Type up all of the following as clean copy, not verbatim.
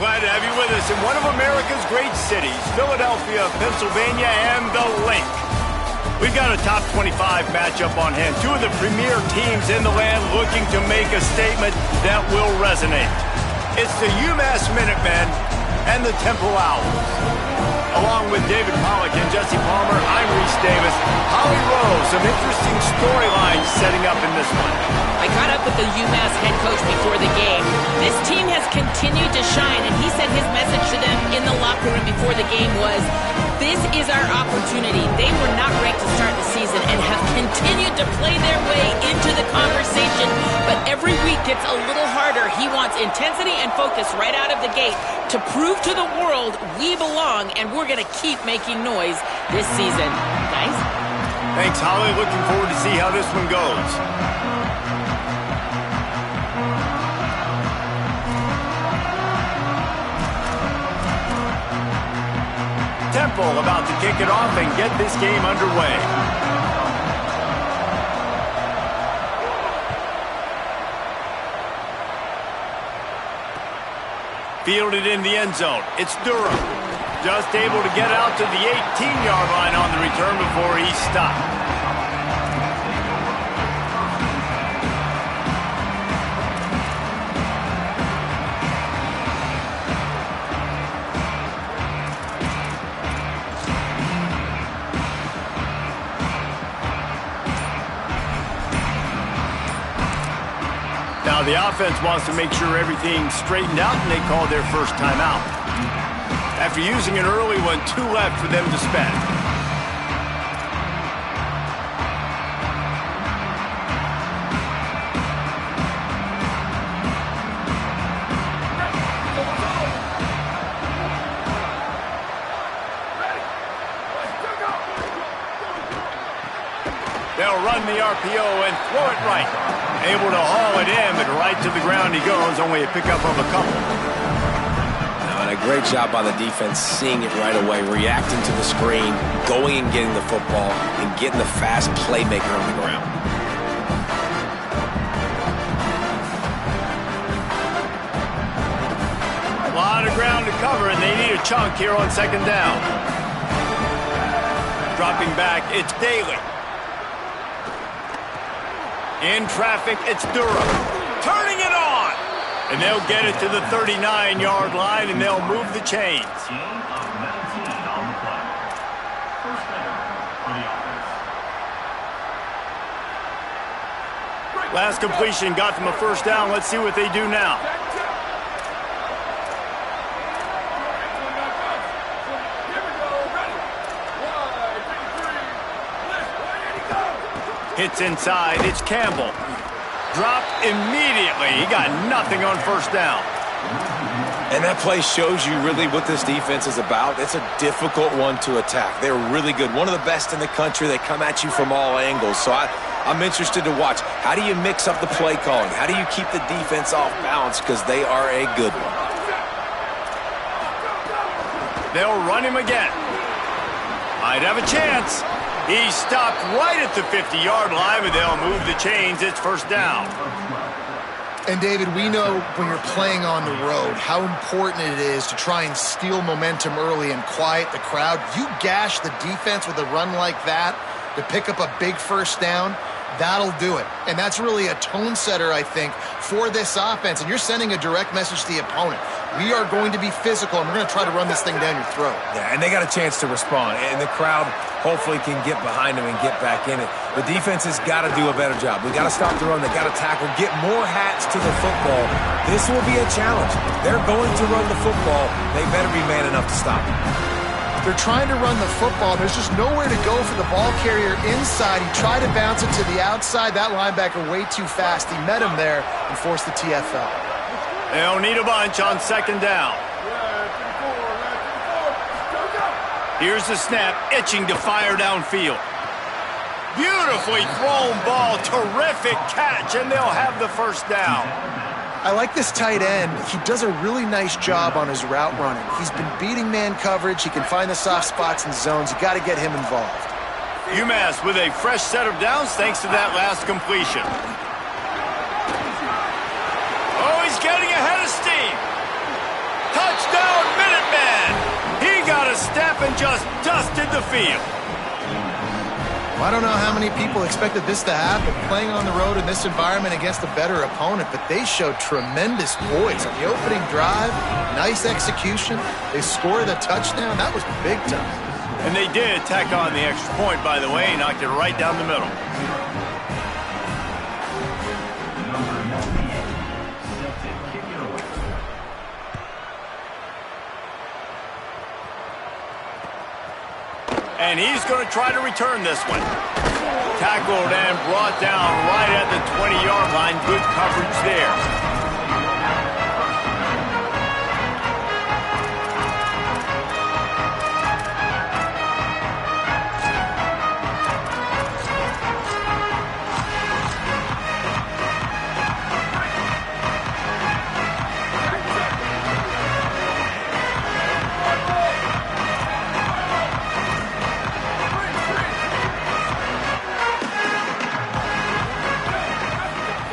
Glad to have you with us in one of America's great cities, Philadelphia, Pennsylvania, and the Link. We've got a top 25 matchup on hand. Two of the premier teams in the land looking to make a statement that will resonate. It's the Umass Minutemen and the Temple Owls. Along with David Pollack and Jesse Palmer, I'm Reese Davis. Holly Rose, some interesting storylines setting up in this one. I caught up with the Umass head coach before the game. This team has continued to shine, and he said his message to them in the locker room before the game was, this is our opportunity. They were not ranked to start the season and have continued to play their way into the conversation, but every week gets a little harder. He wants intensity and focus right out of the gate to prove to the world we belong, and we're going to keep making noise this season. Guys? Thanks, Holly. Looking forward to see how this one goes. Temple about to kick it off and get this game underway. Fielded in the end zone. It's Durham. Just able to get out to the 18-yard line on the return before he's stopped. Now the offense wants to make sure everything's straightened out, and they call their first timeout. After using an early one, 2 left for them to spend. They'll run the RPO and throw it right. Able to haul it in, but right to the ground he goes, only a pickup of a couple. And a great job by the defense, seeing it right away, reacting to the screen, going and getting the football, and getting the fast playmaker on the ground. A lot of ground to cover, and they need a chunk here on second down. Dropping back, it's Daly. In traffic, it's Durham. Turning it on! And they'll get it to the 39-yard line, and they'll move the chains. Last completion got them a first down. Let's see what they do now. Hits inside, it's Campbell. Dropped immediately. He got nothing on first down. And that play shows you really what this defense is about. It's a difficult one to attack. They're really good. One of the best in the country. They come at you from all angles. So I'm interested to watch. How do you mix up the play calling? How do you keep the defense off balance? Because they are a good one. They'll run him again. Might have a chance. He stopped right at the 50-yard line, but they'll move the chains. It's first down. And, David, we know when you're playing on the road how important it is to try and steal momentum early and quiet the crowd. You gash the defense with a run like that to pick up a big first down, that'll do it. And that's really a tone setter, I think, for this offense. And you're sending a direct message to the opponent. We are going to be physical, and we're going to try to run this thing down your throat. Yeah, and they got a chance to respond. And the crowd hopefully can get behind them and get back in it. The defense has got to do a better job. We got to stop the run. They got to tackle, get more hats to the football. This will be a challenge. They're going to run the football. They better be man enough to stop it. They're trying to run the football. There's just nowhere to go for the ball carrier inside. He tried to bounce it to the outside. That linebacker way too fast. He met him there and forced the TFL. They'll need a bunch on second down. Here's the snap, itching to fire downfield. Beautifully thrown ball, terrific catch, and they'll have the first down. I like this tight end. He does a really nice job on his route running. He's been beating man coverage. He can find the soft spots and zones. You got to get him involved. Umass with a fresh set of downs thanks to that last completion. Oh, he's getting ahead of steam. Touchdown! the field. I don't know how many people expected this to happen, playing on the road in this environment against a better opponent, but they showed tremendous poise. On the opening drive, nice execution. They scored a touchdown. That was big time. And they did tack on the extra point, by the way, knocked it right down the middle. And he's going to try to return this one. Tackled and brought down right at the 20-yard line. Good coverage there.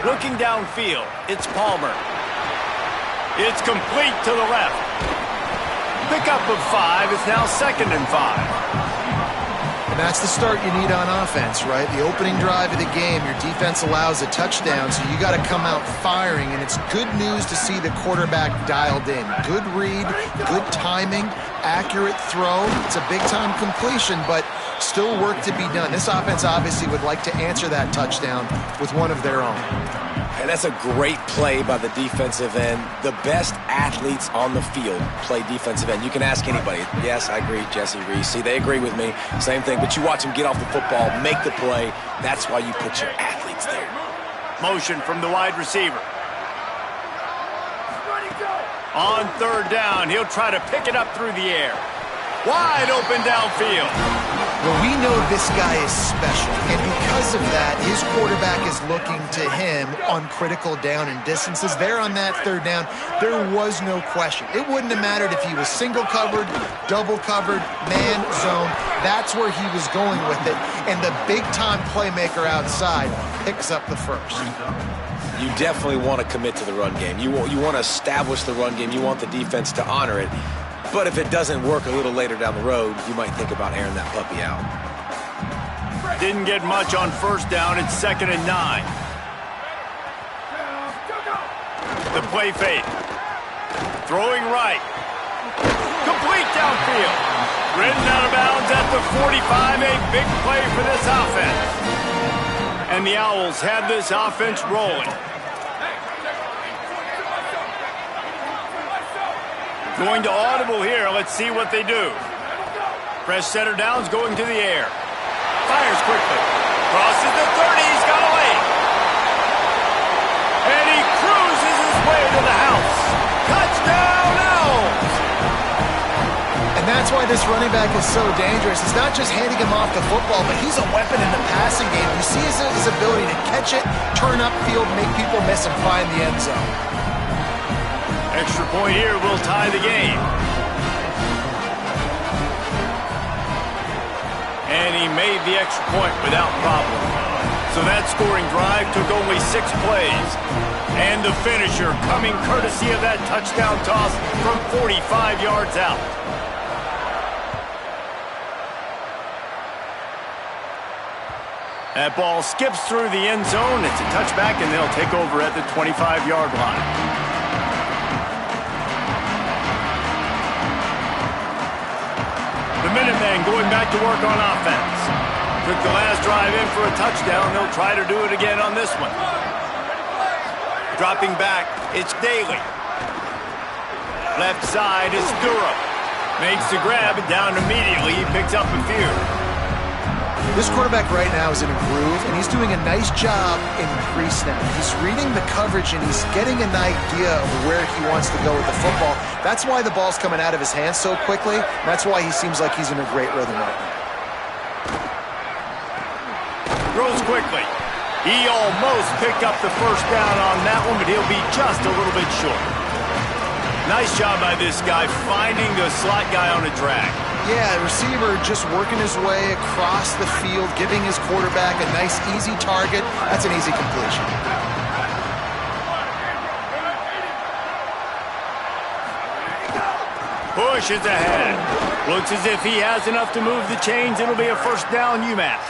Looking downfield, it's Palmer. It's complete to the left. Pickup of 5. It's now 2nd and 5. And that's the start you need on offense, right? The opening drive of the game, your defense allows a touchdown, so you got to come out firing, and it's good news to see the quarterback dialed in. Good read, good timing, accurate throw. It's a big-time completion, but still work to be done. This offense obviously would like to answer that touchdown with one of their own. And that's a great play by the defensive end. The best athletes on the field play defensive end. You can ask anybody. Yes, I agree, Jesse Reese. See, they agree with me. Same thing. But you watch them get off the football, make the play. That's why you put your athletes there. Motion from the wide receiver. On 3rd down, he'll try to pick it up through the air. Wide open downfield. Well, we know this guy is special, and because of that, his quarterback is looking to him on critical down and distances. There on that 3rd down, there was no question. It wouldn't have mattered if he was single covered, double covered, man, zone. That's where he was going with it, and the big-time playmaker outside picks up the first. You definitely want to commit to the run game. You want to establish the run game. You want the defense to honor it. But if it doesn't work a little later down the road, you might think about airing that puppy out. Didn't get much on 1st down. It's 2nd and 9. The play fake. Throwing right. Complete downfield. Ridden out of bounds at the 45. A big play for this offense. And the Owls have this offense rolling. Going to audible here. Let's see what they do. Fresh setter downs going to the air. Fires quickly. Crosses the 30. He's got a lane. And he cruises his way to the house. Touchdown, Owls! And that's why this running back is so dangerous. It's not just handing him off the football, but he's a weapon in the passing game. You see his ability to catch it, turn upfield, make people miss, and find the end zone. Extra point here will tie the game. And he made the extra point without problem. So that scoring drive took only 6 plays. And the finisher coming courtesy of that touchdown toss from 45 yards out. That ball skips through the end zone. It's a touchback, and they'll take over at the 25-yard line. The Minutemen going back to work on offense. Took the last drive in for a touchdown. They'll try to do it again on this one. Dropping back, it's Daly. Left side is Durham. Makes the grab and down immediately. He picks up a few. This quarterback right now is in a groove, and he's doing a nice job in pre-snap. He's reading the coverage, and he's getting an idea of where he wants to go with the football. That's why the ball's coming out of his hands so quickly. That's why he seems like he's in a great rhythm right now. Throws quickly. He almost picked up the 1st down on that one, but he'll be just a little bit short. Nice job by this guy finding the slot guy on a drag. Yeah, receiver just working his way across the field, giving his quarterback a nice, easy target. That's an easy completion. Pushes ahead. Looks as if he has enough to move the chains. It'll be a first down, Umass.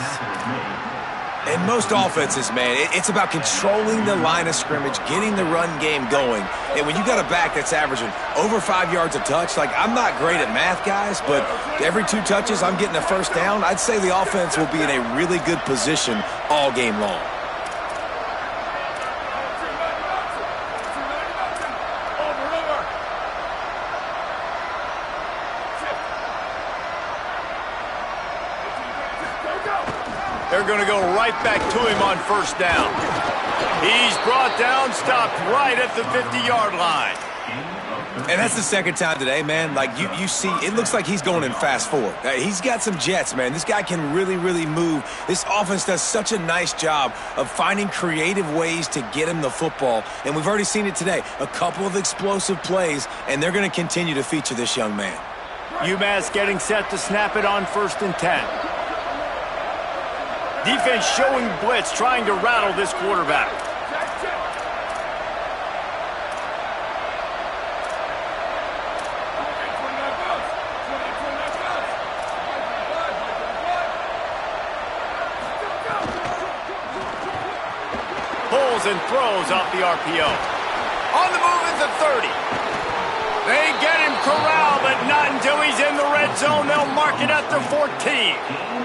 In most offenses, man, it's about controlling the line of scrimmage, getting the run game going. And when you got a back that's averaging over 5 yards a touch, like, I'm not great at math, guys, but every 2 touches I'm getting a first down, I'd say the offense will be in a really good position all game long. They're going to go right back to him on first down. He's brought down, stopped right at the 50-yard line. And that's the second time today, man. Like, you see, it looks like he's going in fast forward. He's got some jets, man. This guy can really, really move. This offense does such a nice job of finding creative ways to get him the football. And we've already seen it today. A couple of explosive plays, and they're going to continue to feature this young man. Umass getting set to snap it on 1st and 10. Defense showing blitz, trying to rattle this quarterback. Pulls and throws off the RPO. On the move at the 30. They get him corralled, but not until he's in the red zone. They'll mark it at the 14.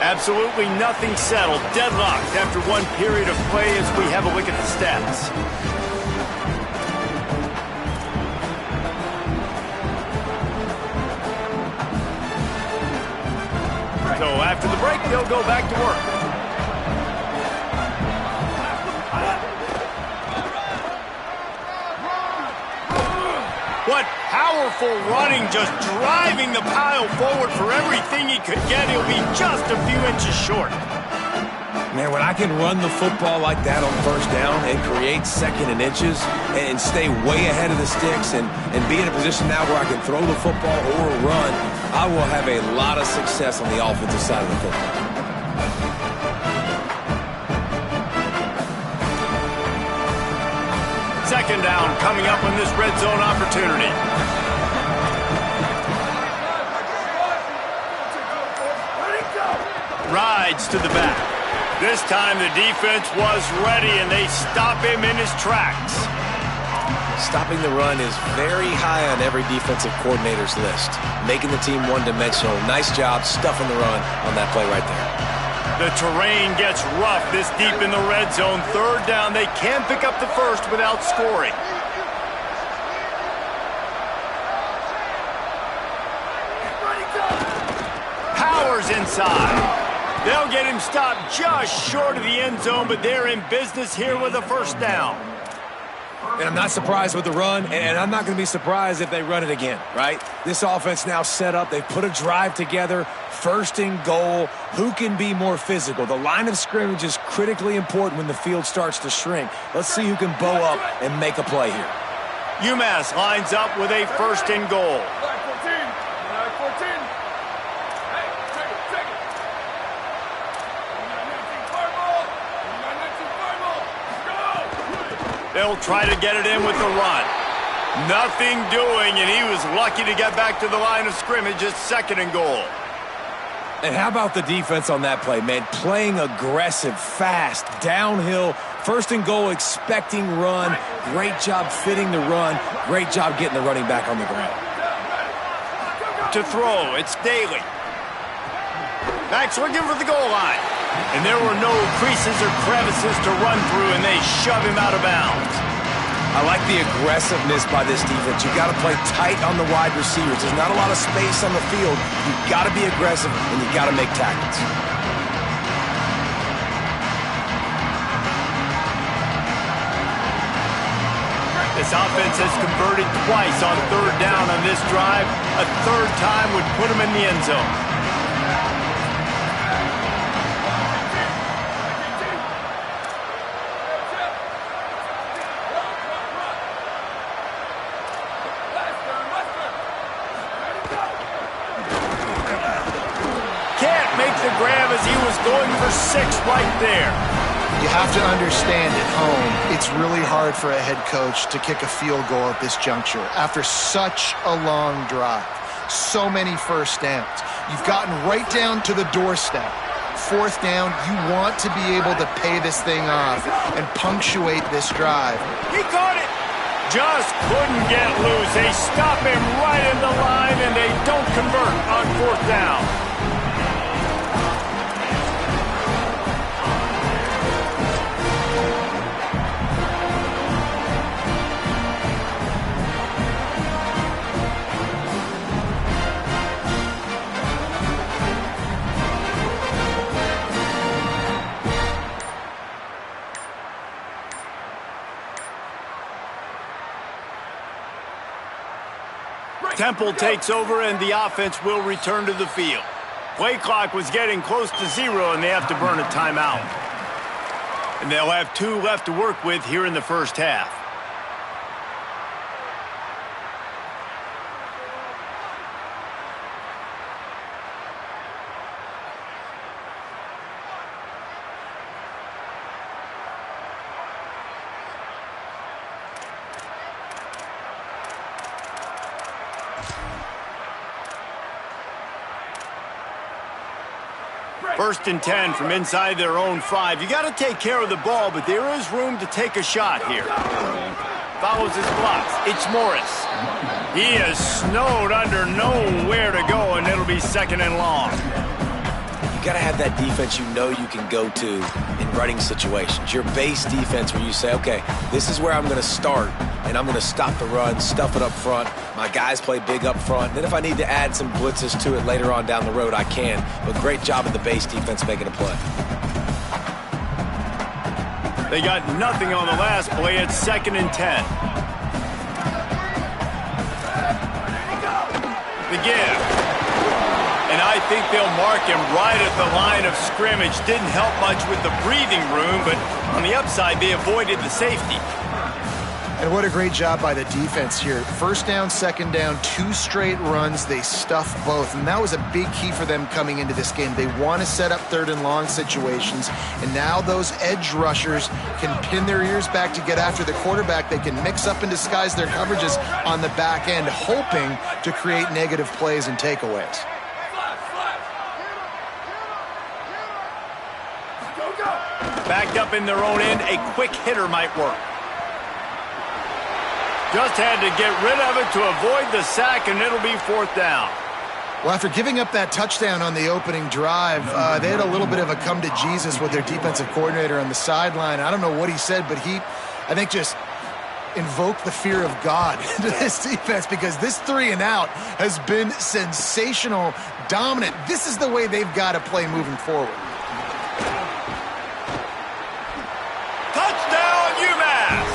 Absolutely nothing settled. Deadlocked after one period of play as we have a look at the stats. So after the break, they'll go back to work. What powerful running, just driving the pile forward for everything he could get. He'll be just a few inches short. Man, when I can run the football like that on first down and create second and inches and stay way ahead of the sticks and be in a position now where I can throw the football or run, I will have a lot of success on the offensive side of the football. Second down coming up on this red zone opportunity. Rides to the back. This time the defense was ready and they stop him in his tracks. Stopping the run is very high on every defensive coordinator's list. Making the team one-dimensional. Nice job stuffing the run on that play right there. The terrain gets rough this deep in the red zone. Third down, they can't pick up the first without scoring. Powers inside. They'll get him stopped just short of the end zone, but they're in business here with a first down. And I'm not surprised with the run, and I'm not going to be surprised if they run it again, right? This offense now set up. They've put a drive together. First and goal. Who can be more physical? The line of scrimmage is critically important when the field starts to shrink. Let's see who can bow up and make a play here. Umass lines up with a first and goal. They'll try to get it in with the run. Nothing doing, and he was lucky to get back to the line of scrimmage at second and goal. And how about the defense on that play, man? Playing aggressive, fast, downhill, first and goal, expecting run. Great job fitting the run. Great job getting the running back on the ground. To throw, it's Daly. Back's looking for the goal line. And there were no creases or crevices to run through, and they shove him out of bounds. I like the aggressiveness by this defense. You've got to play tight on the wide receivers. There's not a lot of space on the field. You've got to be aggressive, and you've got to make tackles. This offense has converted twice on third down on this drive. A third time would put them in the end zone. because he was going for 6 right there. You have to understand at home, it's really hard for a head coach to kick a field goal at this juncture after such a long drive. So many first downs. You've gotten right down to the doorstep. 4th down, you want to be able to pay this thing off and punctuate this drive. He caught it. Just couldn't get loose. They stop him right in the line, and they don't convert on 4th down. Temple takes over, and the offense will return to the field. Play clock was getting close to 0, and they have to burn a timeout. And they'll have 2 left to work with here in the first half. First and 10 from inside their own 5. You got to take care of the ball, but there is room to take a shot here. Follows his blocks. It's Morris. He is snowed under, nowhere to go, and it'll be 2nd and long. You got to have that defense you know you can go to in running situations. Your base defense where you say, okay, this is where I'm going to start, and I'm going to stop the run, stuff it up front. My guys play big up front. Then if I need to add some blitzes to it later on down the road, I can. But great job of the base defense making a play. They got nothing on the last play. It's 2nd and 10. The give. And I think they'll mark him right at the line of scrimmage. Didn't help much with the breathing room, but on the upside, they avoided the safety. And what a great job by the defense here. 1st down, 2nd down, 2 straight runs. They stuffed both, and that was a big key for them coming into this game. They want to set up 3rd and long situations, and now those edge rushers can pin their ears back to get after the quarterback. They can mix up and disguise their coverages on the back end, hoping to create negative plays and takeaways. Backed up in their own end, a quick hitter might work. Just had to get rid of it to avoid the sack, and it'll be 4th down. Well, after giving up that touchdown on the opening drive, they had a little bit of a come to Jesus with their defensive coordinator on the sideline. I don't know what he said, but he, I think, just invoked the fear of God into this defense, because this 3 and out has been sensational, dominant. This is the way they've got to play moving forward. Touchdown, Umass!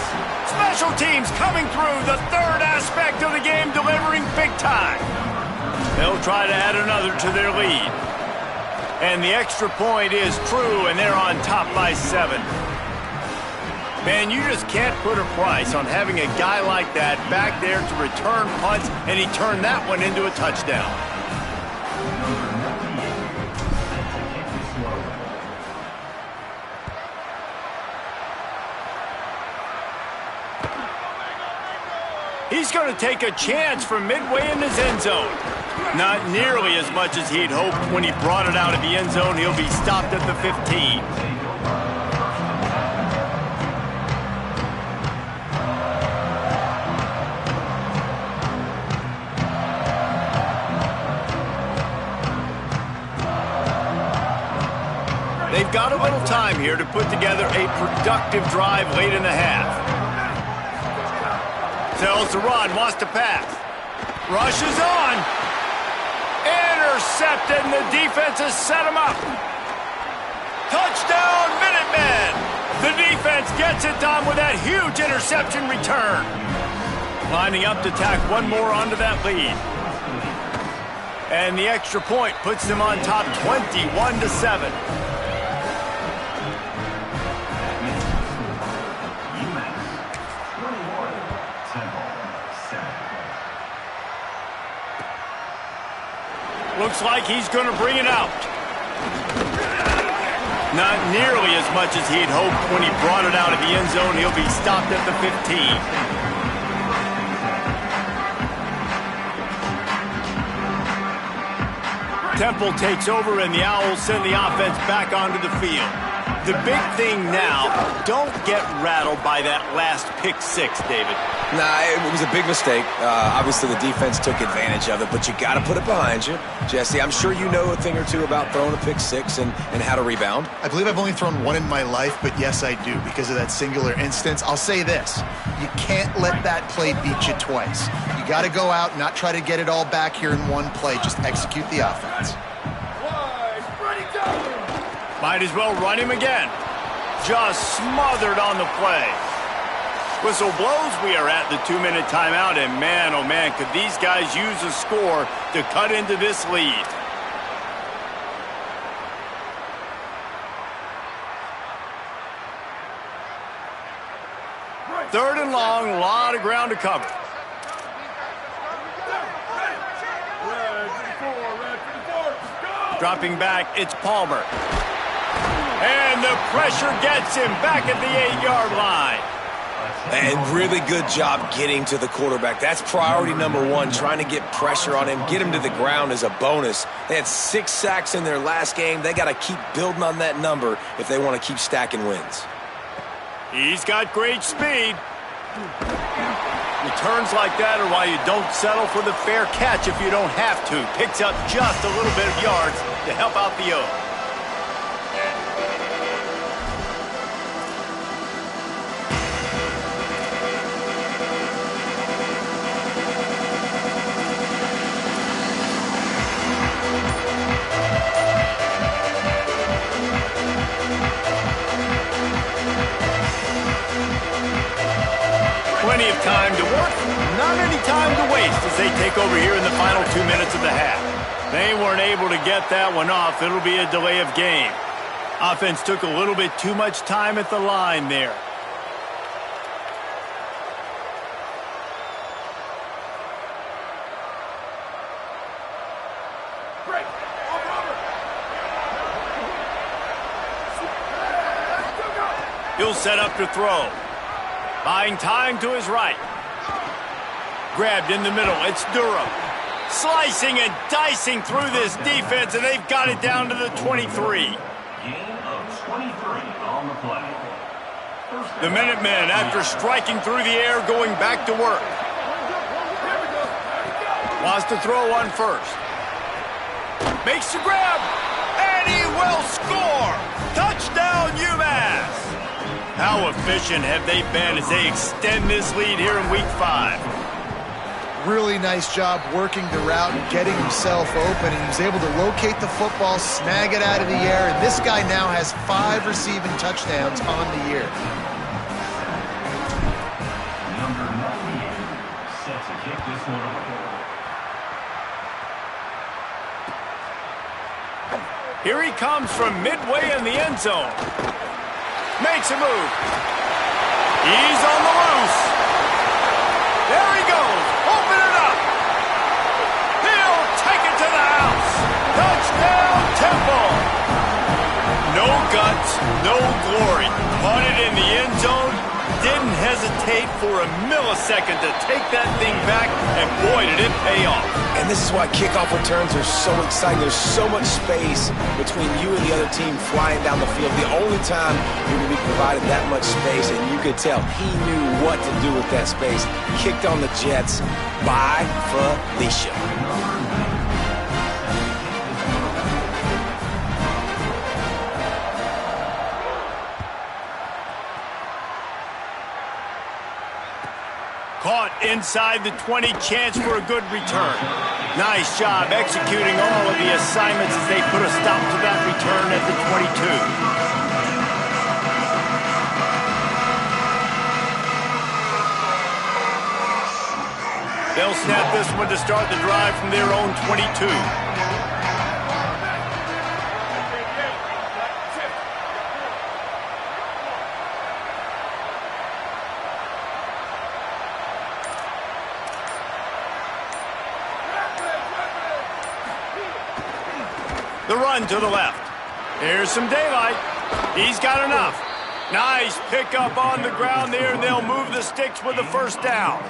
Special teams coming through, the 3rd aspect of the game, delivering big time. They'll try to add another to their lead. And the extra point is true, and they're on top by 7. Man, you just can't put a price on having a guy like that back there to return punts, and he turned that one into a touchdown. He's going to take a chance from midway in his end zone. Not nearly as much as he'd hoped when he brought it out of the end zone. He'll be stopped at the 15. They've got a little time here to put together a productive drive late in the half. Tells to run, wants to pass. Rushes on. Intercepted, and the defense has set him up. Touchdown, Minutemen! The defense gets it done with that huge interception return. Lining up to tack one more onto that lead. And the extra point puts them on top 21-7. Looks like he's going to bring it out. Not nearly as much as he'd hoped when he brought it out of the end zone. He'll be stopped at the 15. Temple takes over, and the Owls send the offense back onto the field. The big thing now, don't get rattled by that last pick six, David. Nah, it was a big mistake. Obviously, the defense took advantage of it, but you got to put it behind you. Jesse, I'm sure you know a thing or two about throwing a pick six and how to rebound. I believe I've only thrown one in my life, but yes, I do, because of that singular instance. I'll say this. You can't let that play beat you twice. You got to go out and not try to get it all back here in one play. Just execute the offense. Might as well run him again. Just smothered on the play. Whistle blows, we are at the 2-minute timeout, and man, oh man, could these guys use a score to cut into this lead. Third and long, a lot of ground to cover. Dropping back, it's Palmer. And the pressure gets him back at the 8-yard line. And really good job getting to the quarterback. That's priority number one, trying to get pressure on him. Get him to the ground is a bonus. They had 6 sacks in their last game. They got to keep building on that number if they want to keep stacking wins. He's got great speed. Returns like that are why you don't settle for the fair catch if you don't have to. Picks up just a little bit of yards to help out the O. Plenty of time to work, not any time to waste as they take over here in the final 2 minutes of the half. They weren't able to get that one off. It'll be a delay of game. Offense took a little bit too much time at the line there. He'll set up to throw. Buying time to his right. Grabbed in the middle. It's Durham. Slicing and dicing through this defense, and they've got it down to the 23. Gain of 23 on the play. The Minutemen, after striking through the air, going back to work. Wants to throw on first. Makes the grab, and he will score. Touchdown, Umass. How efficient have they been as they extend this lead here in Week 5? Really nice job working the route and getting himself open. And he was able to locate the football, snag it out of the air, and this guy now has 5 receiving touchdowns on the year. Number 98 set to kick this one away. Here he comes from midway in the end zone. Makes a move. He's on the loose. There he goes. Open it up. He'll take it to the house. Touchdown, Temple. No guts, no glory. Caught it in the end zone. Didn't hesitate for a millisecond to take that thing back, and boy, did it pay off. And this is why kickoff returns are so exciting. There's so much space between you and the other team flying down the field. The only time you're going to be provided that much space, and you could tell he knew what to do with that space. Kicked on the Jets by Felicia. Caught inside the 20, chance for a good return. Nice job executing all of the assignments as they put a stop to that return at the 22. They'll snap this one to start the drive from their own 22. The run to the left. Here's some daylight. He's got enough. Nice pickup on the ground there, and they'll move the sticks with the first down.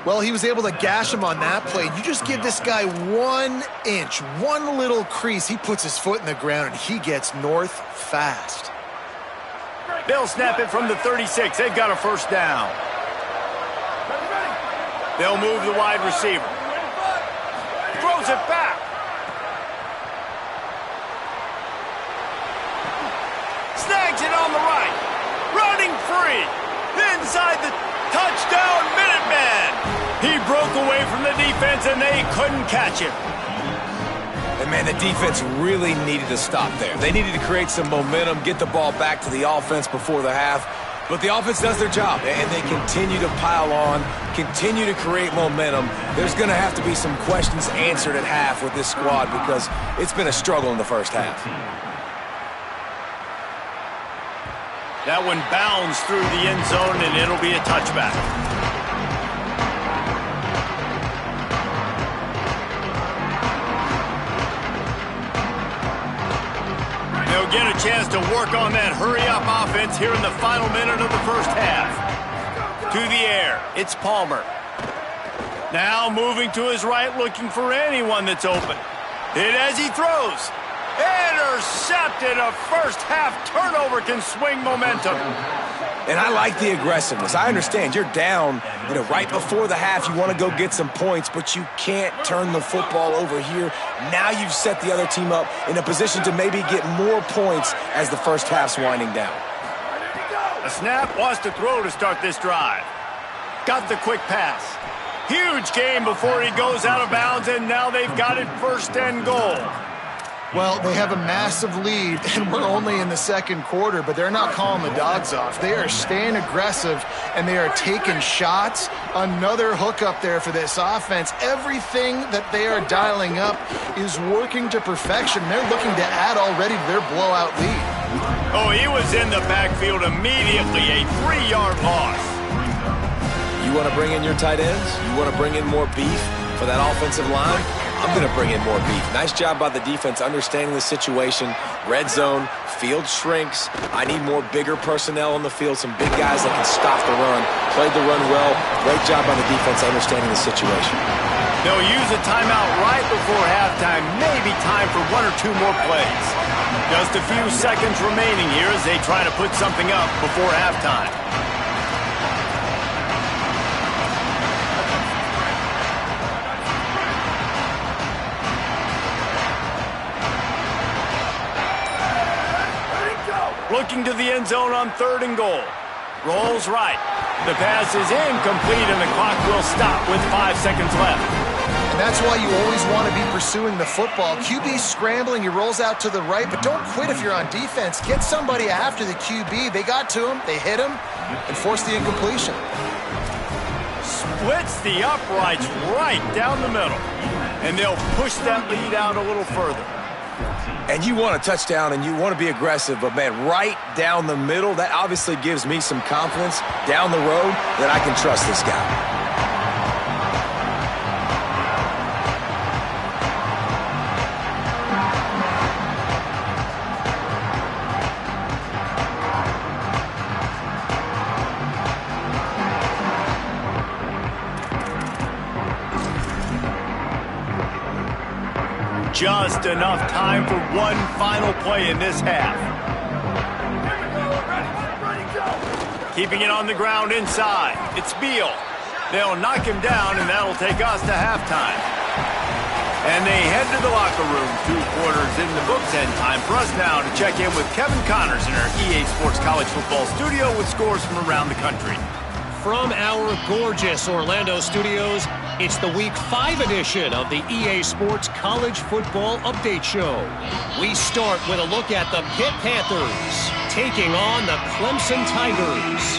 Well, he was able to gash him on that play. You just give this guy 1 inch, one little crease. He puts his foot in the ground, and he gets north fast. They'll snap it from the 36. They've got a first down. They'll move the wide receiver. Throws it back. Snags it on the right. Running free. Inside the touchdown, Minuteman. He broke away from the defense, and they couldn't catch him. And, man, the defense really needed to stop there. They needed to create some momentum, get the ball back to the offense before the half. But the offense does their job, and they continue to pile on, continue to create momentum. There's going to have to be some questions answered at half with this squad because it's been a struggle in the first half. That one bounds through the end zone, and it'll be a touchback. They'll get a chance to work on that hurry-up offense here in the final minute of the first half. To the air, it's Palmer. Now moving to his right, looking for anyone that's open. Hit as he throws. Intercepted. A first-half turnover can swing momentum. And I like the aggressiveness. I understand you're down, right before the half. You want to go get some points, but you can't turn the football over here. Now you've set the other team up in a position to maybe get more points as the first half's winding down. A snap, wants to throw to start this drive. Got the quick pass. Huge gain before he goes out of bounds, and now they've got it first and goal. Well, they have a massive lead, and we're only in the second quarter, but they're not calling the dogs off. They are staying aggressive, and they are taking shots. Another hook up there for this offense. Everything that they are dialing up is working to perfection. They're looking to add already to their blowout lead. Oh, he was in the backfield immediately. A 3-yard loss. You want to bring in your tight ends? You want to bring in more beef for that offensive line? I'm going to bring in more beef. Nice job by the defense understanding the situation. Red zone, field shrinks. I need more bigger personnel on the field, some big guys that can stop the run. Played the run well. Great job by the defense understanding the situation. They'll use a timeout right before halftime. Maybe time for 1 or 2 more plays. Just a few seconds remaining here as they try to put something up before halftime. Looking to the end zone on 3rd and goal. Rolls right. The pass is incomplete, and the clock will stop with 5 seconds left. And that's why you always want to be pursuing the football. QB scrambling, he rolls out to the right, but don't quit if you're on defense. Get somebody after the QB. They got to him, they hit him, and forced the incompletion. Splits the uprights right down the middle, and they'll push that lead out a little further. And you want a touchdown and you want to be aggressive, but, man, right down the middle, that obviously gives me some confidence down the road that I can trust this guy. Just enough time for one final play in this half. Keeping it on the ground inside. It's Beal. They'll knock him down, and that'll take us to halftime. And they head to the locker room. 2 quarters in the books, and time for us now to check in with Kevin Connors in our EA Sports College Football studio with scores from around the country. From our gorgeous Orlando studios, it's the Week 5 edition of the EA Sports College Football Update Show. We start with a look at the Pitt Panthers taking on the Clemson Tigers.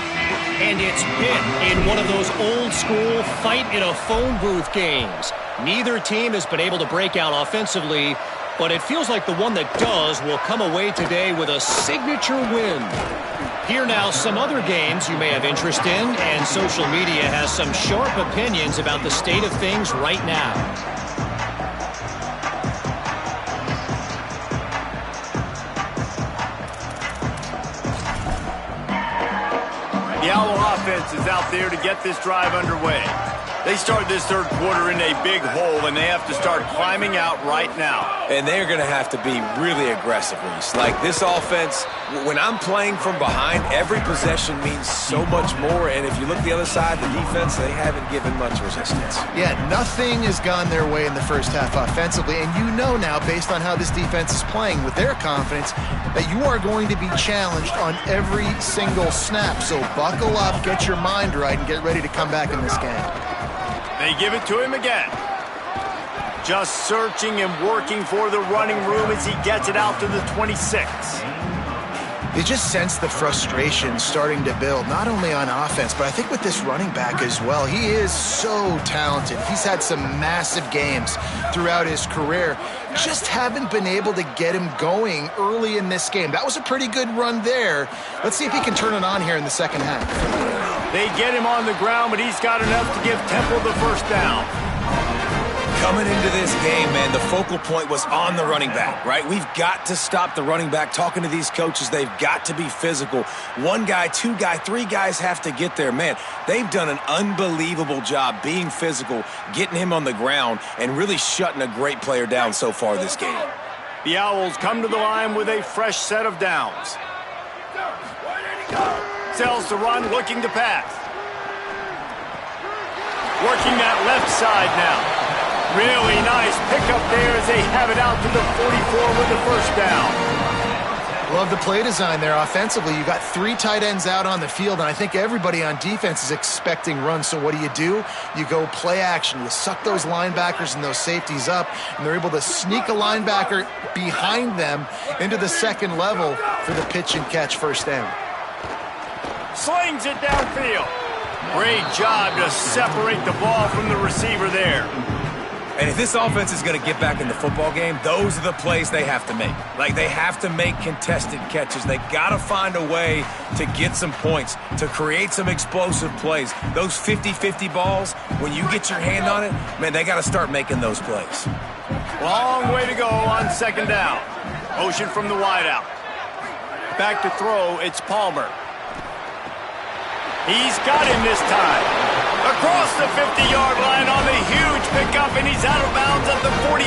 And it's Pitt in one of those old-school fight-in-a-phone booth games. Neither team has been able to break out offensively, but it feels like the one that does will come away today with a signature win. Here now some other games you may have interest in, and social media has some sharp opinions about the state of things right now. The Owl offense is out there to get this drive underway. They start this third quarter in a big hole, and they have to start climbing out right now. And they're going to have to be really aggressive, Reese. Like this offense, when I'm playing from behind, every possession means so much more. And if you look the other side, the defense, they haven't given much resistance. Yeah, nothing has gone their way in the first half offensively. And you know now, based on how this defense is playing with their confidence, that you are going to be challenged on every single snap. So buckle up, get your mind right, and get ready to come back in this game. They give it to him again. Just searching and working for the running room as he gets it out to the 26. You just sense the frustration starting to build, not only on offense, but I think with this running back as well. He is so talented. He's had some massive games throughout his career. Just haven't been able to get him going early in this game. That was a pretty good run there. Let's see if he can turn it on here in the second half. They get him on the ground, but he's got enough to give Temple the first down. Coming into this game, man, the focal point was on the running back, right? We've got to stop the running back. Talking to these coaches, they've got to be physical. One guy, two guy, three guys have to get there. Man, they've done an unbelievable job being physical, getting him on the ground, and really shutting a great player down so far this game. The Owls come to the line with a fresh set of downs. Sells to run, looking to pass. Working that left side now. Really nice pickup there as they have it out to the 44 with the first down. Love the play design there offensively. You got three tight ends out on the field, and I think everybody on defense is expecting runs. So what do? You go play action. You suck those linebackers and those safeties up, and they're able to sneak a linebacker behind them into the second level for the pitch and catch first down. Slings it downfield. Great job to separate the ball from the receiver there. And if this offense is going to get back in the football game, those are the plays they have to make. Like, they have to make contested catches. They got to find a way to get some points, to create some explosive plays. Those 50-50 balls, when you get your hand on it, man, they got to start making those plays. Long way to go on second down. Motion from the wideout. Back to throw, it's Palmer. He's got him this time. Across the 50-yard line on the huge pickup, and he's out of bounds at the 45.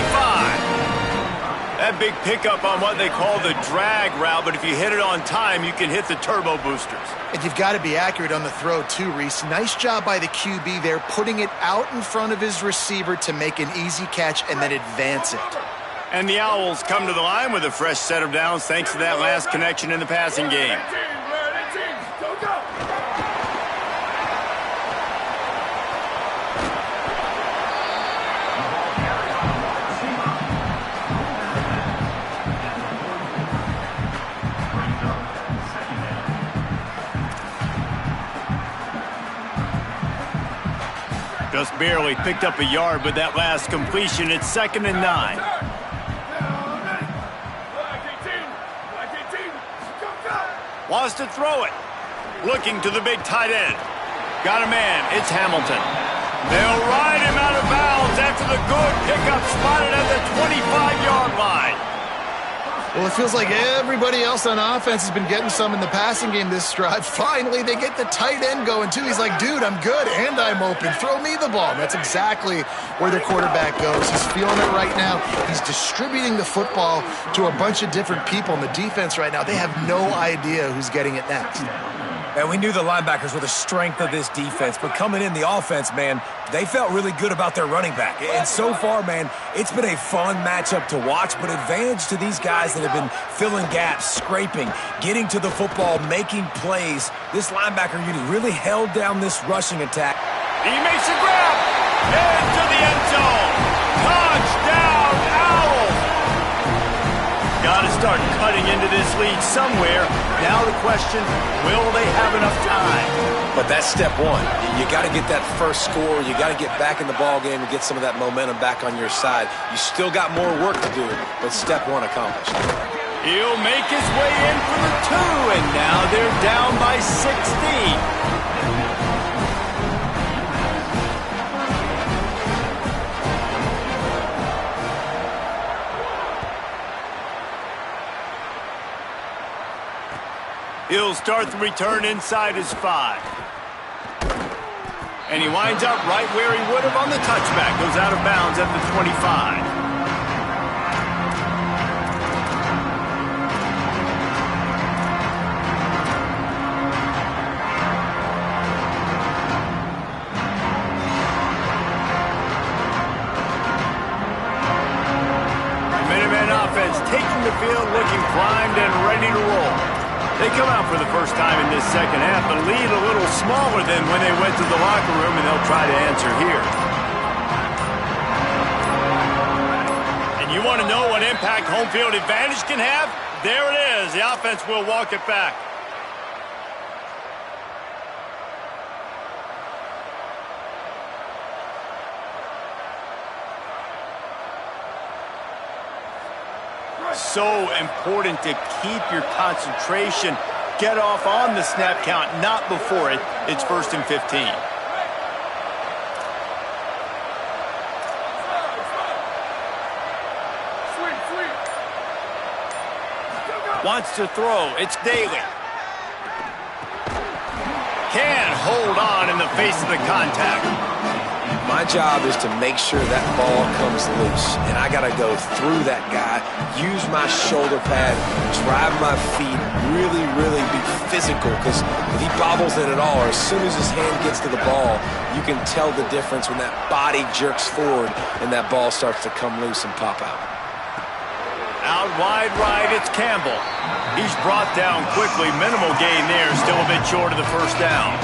That big pickup on what they call the drag route, but if you hit it on time, you can hit the turbo boosters. And you've got to be accurate on the throw too, Reese. Nice job by the QB there, putting it out in front of his receiver to make an easy catch and then advance it. And the Owls come to the line with a fresh set of downs thanks to that last connection in the passing game. Just barely picked up a yard with that last completion. It's 2nd and 9. Wants to throw it. Looking to the big tight end. Got a man. It's Hamilton. They'll ride him out of bounds after the good pickup spotted at the 25-yard line. Well, it feels like everybody else on offense has been getting some in the passing game this drive. Finally, they get the tight end going, too. He's like, dude, I'm good, and I'm open. Throw me the ball. And that's exactly where their quarterback goes. He's feeling it right now. He's distributing the football to a bunch of different people. In the defense right now, they have no idea who's getting it next. And we knew the linebackers were the strength of this defense, but coming in the offense, man, they felt really good about their running back. And so far, man, it's been a fun matchup to watch, but advantage to these guys that have been filling gaps, scraping, getting to the football, making plays. This linebacker unit really held down this rushing attack. He makes a grab into the end zone. Touchdown, Owls! Got to start cutting into this lead somewhere. Now the question, will they have enough time? But that's step one. You got to get that first score. You got to get back in the ball game and get some of that momentum back on your side. You still got more work to do, but step one accomplished. He'll make his way in for the 2, and now they're down by 16. He'll start the return inside his 5. And he winds up right where he would have on the touchback. Goes out of bounds at the 25. Taking the field, looking primed and ready to roll. They come out for the first time in this second half, but lead a little smaller than when they went to the locker room, and they'll try to answer here. And you want to know what impact home field advantage can have? There it is. The offense will walk it back. So important to keep your concentration. Get off on the snap count, not before it. It's 1st and 15. Wants to throw. It's Daly. Can hold on in the face of the contact. My job is to make sure that ball comes loose, and I got to go through that guy, use my shoulder pad, drive my feet, really, really be physical, because if he bobbles it at all, or as soon as his hand gets to the ball, you can tell the difference when that body jerks forward and that ball starts to come loose and pop out. Out wide right, it's Campbell. He's brought down quickly. Minimal gain there, still a bit short of the first down.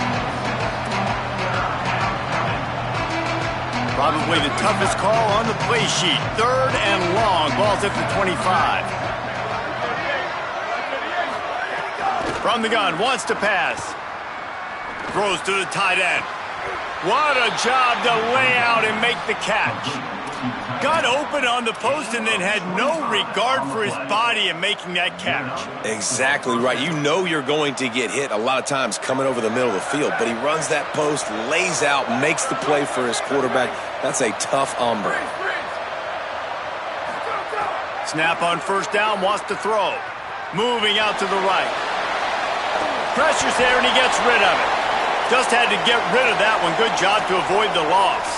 Probably the toughest call on the play sheet. 3rd and long. Ball's at the 25. From the gun, wants to pass. Throws to the tight end. What a job to lay out and make the catch. Got open on the post and then had no regard for his body in making that catch. Exactly right. You know you're going to get hit a lot of times coming over the middle of the field, but he runs that post, lays out, makes the play for his quarterback. That's a tough hombre. Snap on 1st down, wants to throw. Moving out to the right. Pressure's there and he gets rid of it. Just had to get rid of that one. Good job to avoid the loss.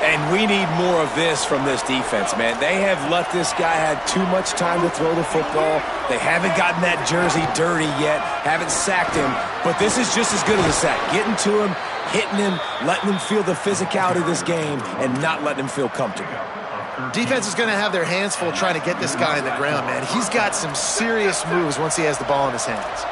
And we need more of this from this defense, man. They have let this guy have too much time to throw the football. They haven't gotten that jersey dirty yet, haven't sacked him. But this is just as good as a sack. Getting to him, hitting him, letting him feel the physicality of this game, and not letting him feel comfortable. Defense is going to have their hands full trying to get this guy on the ground, man. He's got some serious moves once he has the ball in his hands.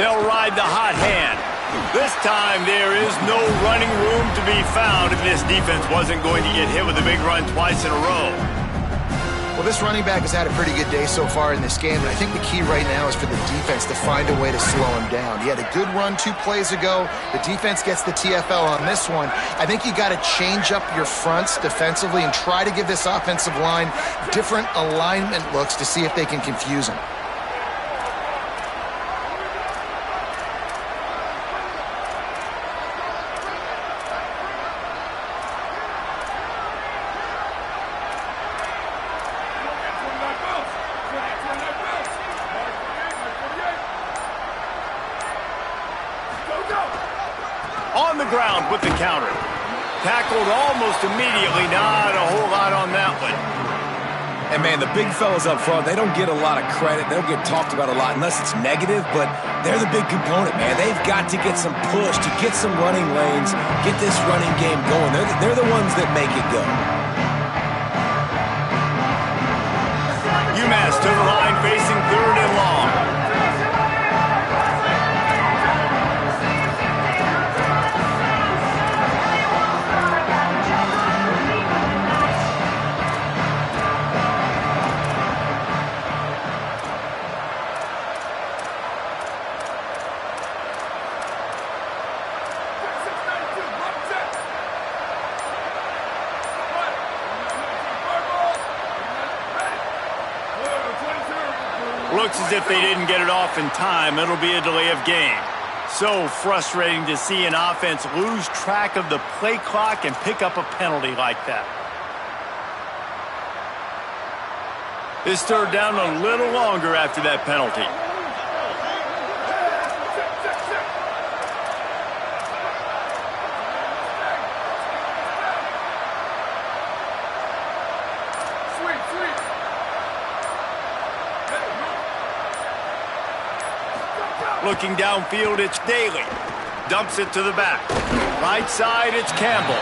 They'll ride the hot hand. This time there is no running room to be found if this defense wasn't going to get hit with a big run twice in a row. Well, this running back has had a pretty good day so far in this game, and I think the key right now is for the defense to find a way to slow him down. He had a good run 2 plays ago. The defense gets the TFL on this one. I think you got to change up your fronts defensively and try to give this offensive line different alignment looks to see if they can confuse him. On the ground with the counter. Tackled almost immediately. Not a whole lot on that one. And, man, the big fellas up front, they don't get a lot of credit. They don't get talked about a lot unless it's negative, but they're the big component, man. They've got to get some push, to get some running lanes, get this running game going. They're the ones that make it go. Umass to the line facing 3rd and long. Looks as if they didn't get it off in time. It'll be a delay of game. So frustrating to see an offense lose track of the play clock and pick up a penalty like that. This third down a little longer after that penalty. Looking downfield, it's Daly. Dumps it to the back. Right side, it's Campbell.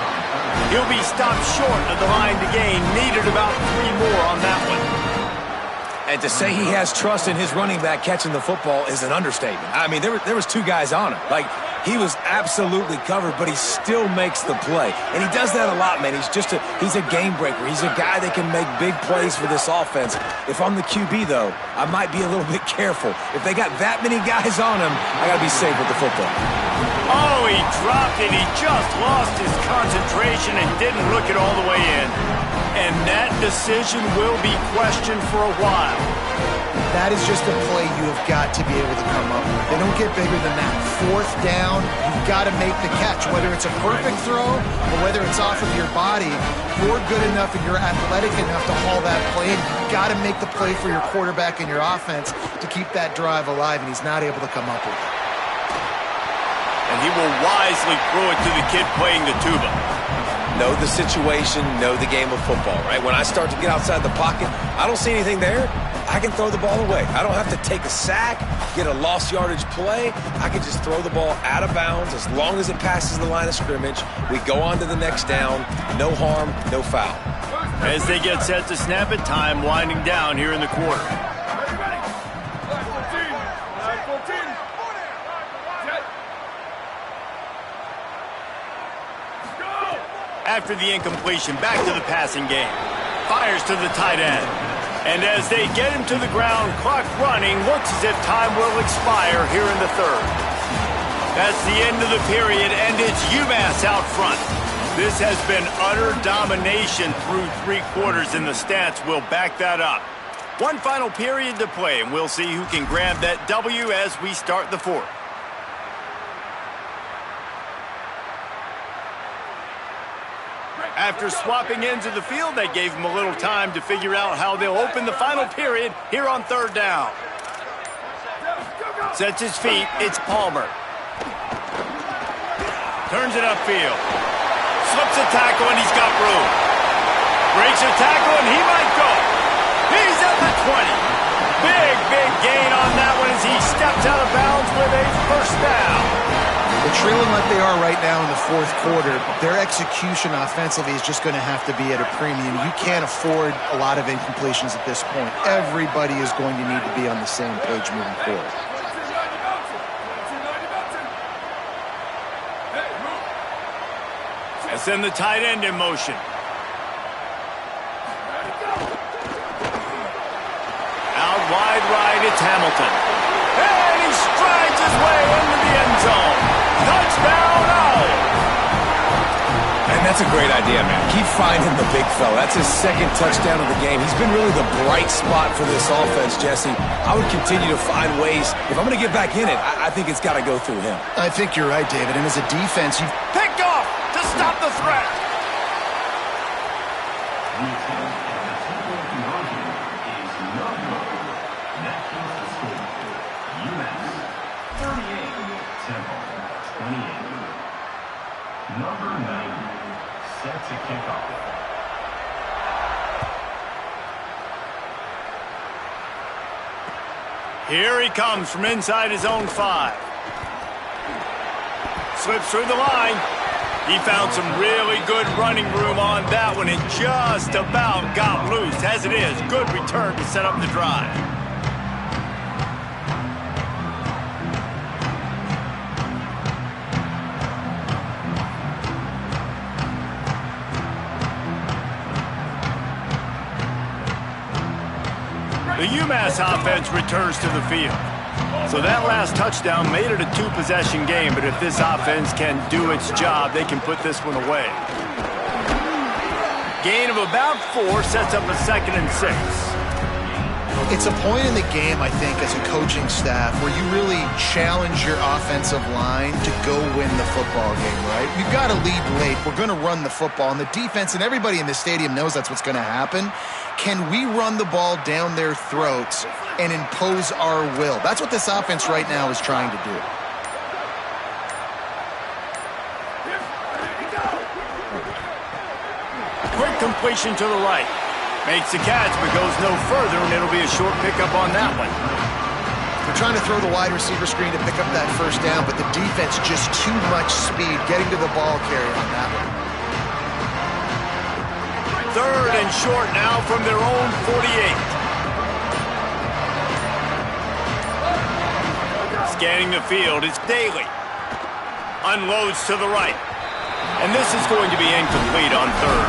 He'll be stopped short of the line to gain. Needed about 3 more on that one. And to say he has trust in his running back catching the football is an understatement. I mean, there was 2 guys on him. Like, he was absolutely covered, but he still makes the play. And he does that a lot, man. He's a game breaker. He's a guy that can make big plays for this offense. If I'm the QB, though, I might be a little bit careful. If they got that many guys on him, I got to be safe with the football. Oh, he dropped it. He just lost his concentration and didn't look it all the way in. And that decision will be questioned for a while. That is just a play you have got to be able to come up with. They don't get bigger than that. 4th down, you've got to make the catch. Whether it's a perfect throw or whether it's off of your body, you're good enough and you're athletic enough to haul that play in. You've got to make the play for your quarterback and your offense to keep that drive alive, and he's not able to come up with it. And he will wisely throw it to the kid playing the tuba. Know the situation, know the game of football, right? When I start to get outside the pocket, I don't see anything there. I can throw the ball away. I don't have to take a sack, get a lost yardage play. I can just throw the ball out of bounds as long as it passes the line of scrimmage. We go on to the next down. No harm, no foul. As they get set to snap it, time winding down here in the quarter. After the incompletion, back to the passing game. Fires to the tight end. And as they get him to the ground, clock running, looks as if time will expire here in the third. That's the end of the period, and it's Umass out front. This has been utter domination through 3 quarters, and the stats will back that up. One final period to play, and we'll see who can grab that W as we start the 4th. After swapping ends of the field, they gave him a little time to figure out how they'll open the final period here on 3rd down. Sets his feet, it's Palmer. Turns it upfield. Slips a tackle and he's got room. Breaks a tackle and he might go. He's at the 20. Big gain on that one as he steps out of bounds with a 1st down. They're trailing like they are right now in the 4th quarter. Their execution offensively is just going to have to be at a premium. You can't afford a lot of incompletions at this point. Everybody is going to need to be on the same page moving forward. And send the tight end in motion. Out wide right, it's Hamilton. And he strides his way into the end zone. Touchdown, Owl! And that's a great idea, man. Keep finding the big fella. That's his 2nd touchdown of the game. He's been really the bright spot for this offense, Jesse. I would continue to find ways. If I'm going to get back in it, I think it's got to go through him. I think you're right, David. And as a defense, you've picked off to stop the threat. Number 90, set to kick off. Here he comes from inside his own 5. Slips through the line. He found some really good running room on that one and just about got loose. As it is, good return to set up the drive. The UMass offense returns to the field. So that last touchdown made it a 2-possession game, but if this offense can do its job, they can put this one away. Gain of about 4 sets up a 2nd and 6. It's a point in the game, I think, as a coaching staff where you really challenge your offensive line to go win the football game, right? You've got to lead late. We're going to run the football. And the defense and everybody in the stadium knows that's what's going to happen. Can we run the ball down their throats and impose our will? That's what this offense right now is trying to do. Quick completion to the right. Makes the catch, but goes no further, and it'll be a short pickup on that one. They're trying to throw the wide receiver screen to pick up that first down, but the defense just too much speed getting to the ball carrier on that one. Third and short now from their own 48. Scanning the field, it's Daly. Unloads to the right. And this is going to be incomplete on third.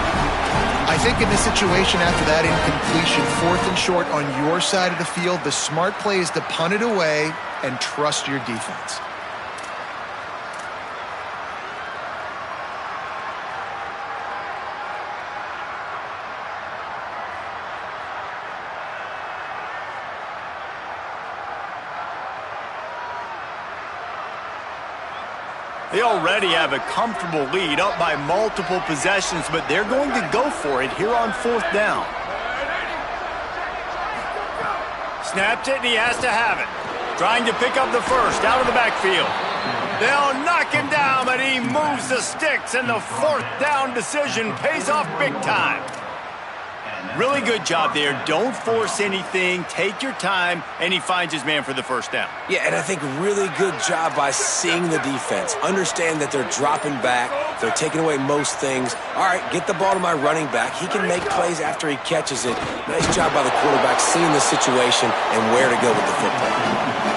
I think in this situation after that incompletion, 4th and short on your side of the field, the smart play is to punt it away and trust your defense. They already have a comfortable lead, up by multiple possessions, but they're going to go for it here on 4th down. Snaps it, and he has to have it. Trying to pick up the first, out of the backfield. They'll knock him down, but he moves the sticks, and the 4th down decision pays off big time. Really good job there. Don't force anything. Take your time, and he finds his man for the first down. Yeah, and I think really good job by seeing the defense. Understand that they're dropping back. They're taking away most things. All right, get the ball to my running back. He can make plays after he catches it. Nice job by the quarterback seeing the situation and where to go with the football.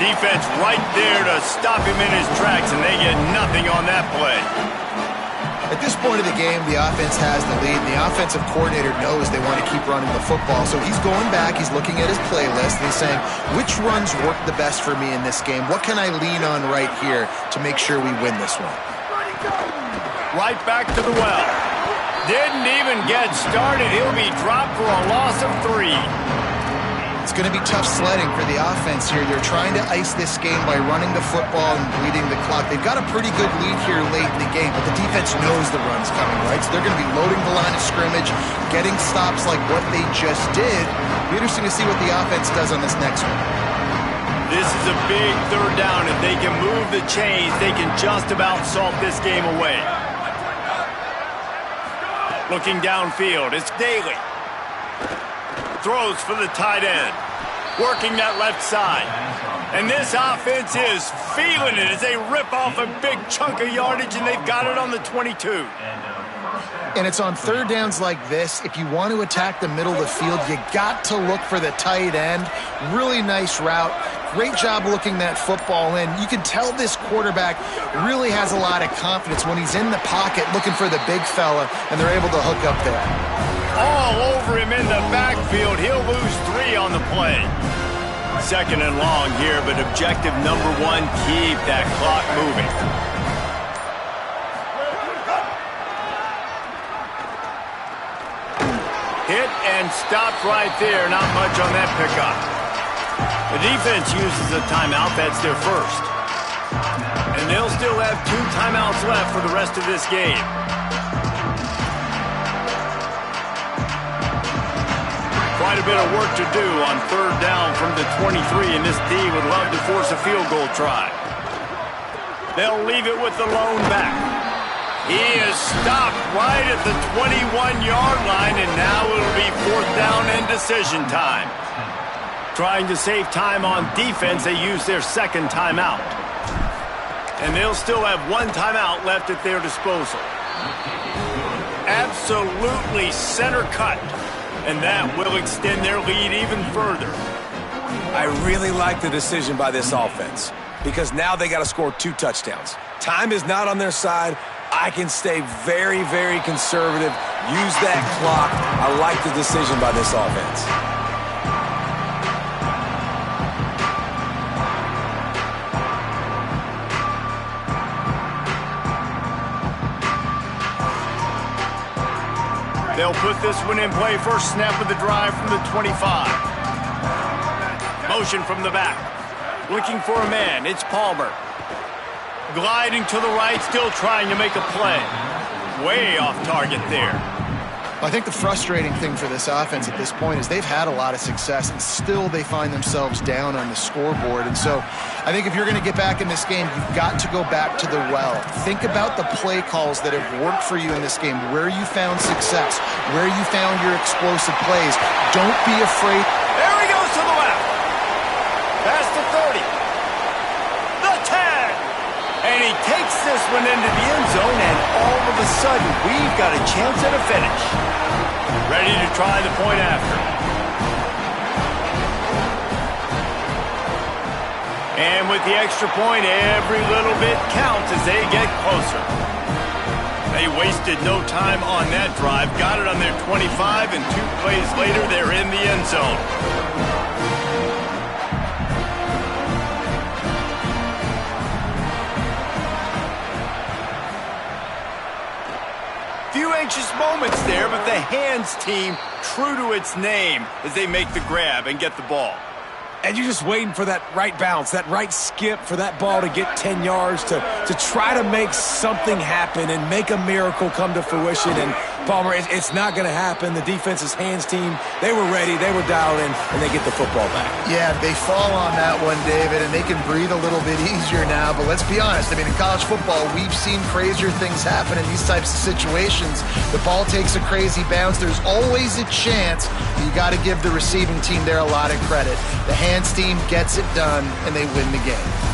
Defense right there to stop him in his tracks, and they get nothing on that play. At this point of the game, the offense has the lead. The offensive coordinator knows they want to keep running the football. So he's going back, he's looking at his playlist, and he's saying, which runs work the best for me in this game? What can I lean on right here to make sure we win this one? Right back to the well. Didn't even get started. He'll be dropped for a loss of 3. It's going to be tough sledding for the offense here. They're trying to ice this game by running the football and bleeding the clock. They've got a pretty good lead here late in the game, but the defense knows the run's coming, right? So they're going to be loading the line of scrimmage, getting stops like what they just did. It'll be interesting to see what the offense does on this next one. This is a big 3rd down. If they can move the chains, they can just about salt this game away. Looking downfield, it's Daly. Throws for the tight end. Working that left side. And this offense is feeling it as they rip off a big chunk of yardage, and they've got it on the 22. And it's on 3rd downs like this. If you want to attack the middle of the field, you got to look for the tight end. Really nice route. Great job looking that football in. You can tell this quarterback really has a lot of confidence when he's in the pocket looking for the big fella, and they're able to hook up there. All over him in the backfield. He'll lose 3 on the play. 2nd and long here, but objective number 1, keep that clock moving. Hit and stopped right there. Not much on that pickup. The defense uses a timeout. That's their first. And they'll still have 2 timeouts left for the rest of this game. Quite a bit of work to do on 3rd down from the 23, and this D would love to force a field goal try. They'll leave it with the lone back. He is stopped right at the 21-yard line, and now it'll be 4th down and decision time. Trying to save time on defense, they use their 2nd timeout. And they'll still have 1 timeout left at their disposal. Absolutely center cut. And that will extend their lead even further. I really like the decision by this offense because now they got to score 2 touchdowns. Time is not on their side. I can stay very, very conservative. Use that clock. I like the decision by this offense. They'll put this one in play. First snap of the drive from the 25. Motion from the back. Looking for a man. It's Palmer. Gliding to the right, still trying to make a play. Way off target there. I think the frustrating thing for this offense at this point is they've had a lot of success, and still they find themselves down on the scoreboard. And so I think if you're going to get back in this game, you've got to go back to the well. Think about the play calls that have worked for you in this game, where you found success, where you found your explosive plays. Don't be afraid. There he goes to the left. Past the 30. The 10. And he takes this one into the end zone, and all of a sudden, we've got a chance at a finish. Ready to try the point after. And with the extra point, every little bit counts as they get closer. They wasted no time on that drive. Got it on their 25, and 2 plays later, they're in the end zone. Few anxious moments there, but the hands team true to its name as they make the grab and get the ball. And you're just waiting for that right bounce, that right skip for that ball to get 10 yards to try to make something happen and make a miracle come to fruition. And Palmer, it's not going to happen. The defense's hands team, they were ready, they were dialed in, and they get the football back. Yeah, they fall on that one, David, and they can breathe a little bit easier now. But let's be honest. I mean, in college football, we've seen crazier things happen in these types of situations. The ball takes a crazy bounce. There's always a chance. You got to give the receiving team there a lot of credit. The hands team gets it done, and they win the game.